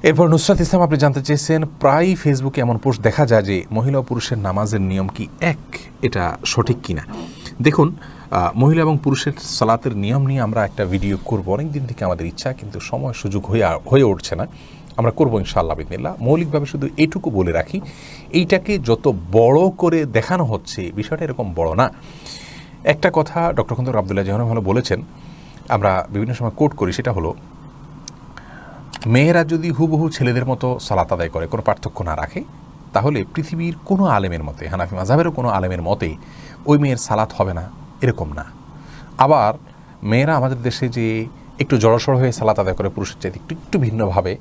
এরপর নুসরাত ইসলাম আপনি জানতে চেয়েছেন, প্রায় ফেসবুকে এমন পোস্ট দেখা যায় যে মহিলা ও পুরুষের নামাজের নিয়ম কি এক, এটা সঠিক কিনা। দেখুন, মহিলা এবং পুরুষের সালাতের নিয়ম নিয়ে আমরা একটা ভিডিও করব, অনেক দিন থেকে আমাদের ইচ্ছা, কিন্তু সময় সুযোগ হয়ে উঠছে না। আমরা করবো ইনশাআল্লাহ বিসমিল্লাহ। মৌলিকভাবে শুধু এইটুকু বলে রাখি, এইটাকে যত বড় করে দেখানো হচ্ছে, বিষয়টা এরকম বড় না। একটা কথা ডক্টর খন্দকার আবদুল্লাহ জাহান ভালো বলেছেন, আমরা বিভিন্ন সময় কোট করি, সেটা হলো মেয়েরা যদি হুবহু ছেলেদের মতো সালাত আদায় করে, কোনো পার্থক্য না রাখে, তাহলে পৃথিবীর কোনো আলেমের মতে, হানাফি মাযহাবেরও কোনো আলেমের মতে ওই মেয়ের সালাত হবে না, এরকম না। আবার মেয়েরা আমাদের দেশে যে একটু জড়সড় হয়ে সালাত আদায় করে পুরুষের চাইতে একটু ভিন্নভাবে,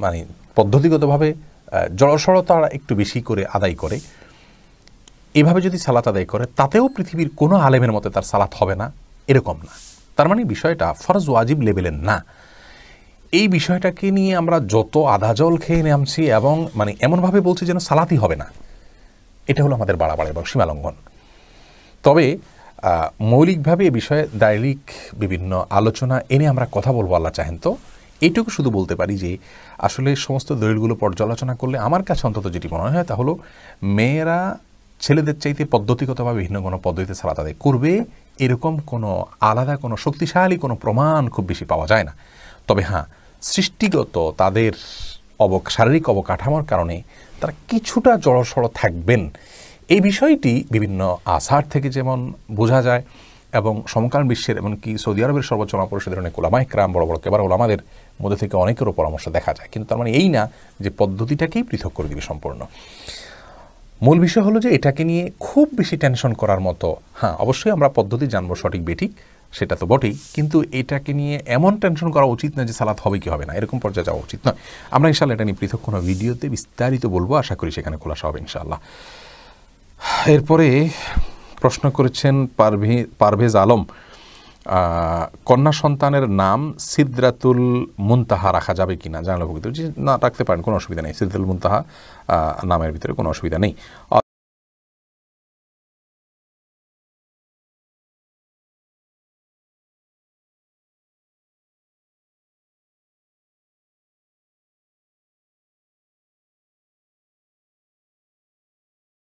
মানে পদ্ধতিগতভাবে জড়সড়তা একটু বেশি করে আদায় করে, এভাবে যদি সালাত আদায় করে, তাতেও পৃথিবীর কোনো আলেমের মতে তার সালাত হবে না, এরকম না। তার মানে বিষয়টা ফরজ ওয়াজিব লেভেলের না। এই বিষয়টাকে নিয়ে আমরা যত আধা জল খেয়ে নামছি এবং মানে এমনভাবে বলছি যেন সালাতই হবে না, এটা হলো আমাদের বাড়াবাড়ি এবং সীমালঙ্ঘন। তবে মৌলিকভাবে এ বিষয়ে দায়িক বিভিন্ন আলোচনা এনে আমরা কথা বলবো, আল্লাহ চাহেন তো। এইটুকু শুধু বলতে পারি যে আসলে সমস্ত দলিলগুলো পর্যালোচনা করলে আমার কাছে অন্তত যেটি মনে হয় তা হলো, মেয়েরা ছেলেদের চাইতে পদ্ধতিগতভাবে ভিন্ন কোনো পদ্ধতিতে সালাত আদায় করবে, এরকম কোনো আলাদা কোনো শক্তিশালী কোনো প্রমাণ খুব বেশি পাওয়া যায় না। তবে হ্যাঁ, সৃষ্টিগত তাদের শারীরিক অবকাঠামোর কারণে তারা কিছুটা জড়সড় থাকবেন, এই বিষয়টি বিভিন্ন আসার থেকে যেমন বোঝা যায়, এবং সমকালীন বিশ্বের এমনকি সৌদি আরবের সর্বোচ্চ ওলামা পরিষদের অনেক ওলামা ইকরাম, বড় বড় কেবার ওলামাদের মধ্যে থেকে অনেকেরও পরামর্শ দেখা যায়। কিন্তু তার মানে এই না যে পদ্ধতিটাকেই পৃথক করে দিবে সম্পূর্ণ। মূল বিষয় হলো যে এটাকে নিয়ে খুব বেশি টেনশন করার মতো, হ্যাঁ অবশ্যই আমরা পদ্ধতি জানবো সঠিক বেঠিক, সেটা তো বটেই, কিন্তু এটাকে নিয়ে এমন টেনশন করা উচিত না যে সালাত হবে কি হবে না, এরকম পর্যায়ে যাওয়া উচিত নয়। আমরা ইনশাআল্লাহ এটা নিয়ে পৃথক কোনো ভিডিওতে বিস্তারিত বলবো, আশা করি সেখানে খোলাসা হবে ইনশাআল্লাহ। এরপরে প্রশ্ন করেছেন পারভেজ আলম, কন্যা সন্তানের নাম সিদরাতুল মুনতাহা রাখা যাবে কিনা জানালে ভুগিত, না রাখতে পারেন, কোনো অসুবিধা নেই। সিদরাতুল মুনতাহা নামের ভিতরে কোনো অসুবিধা নেই।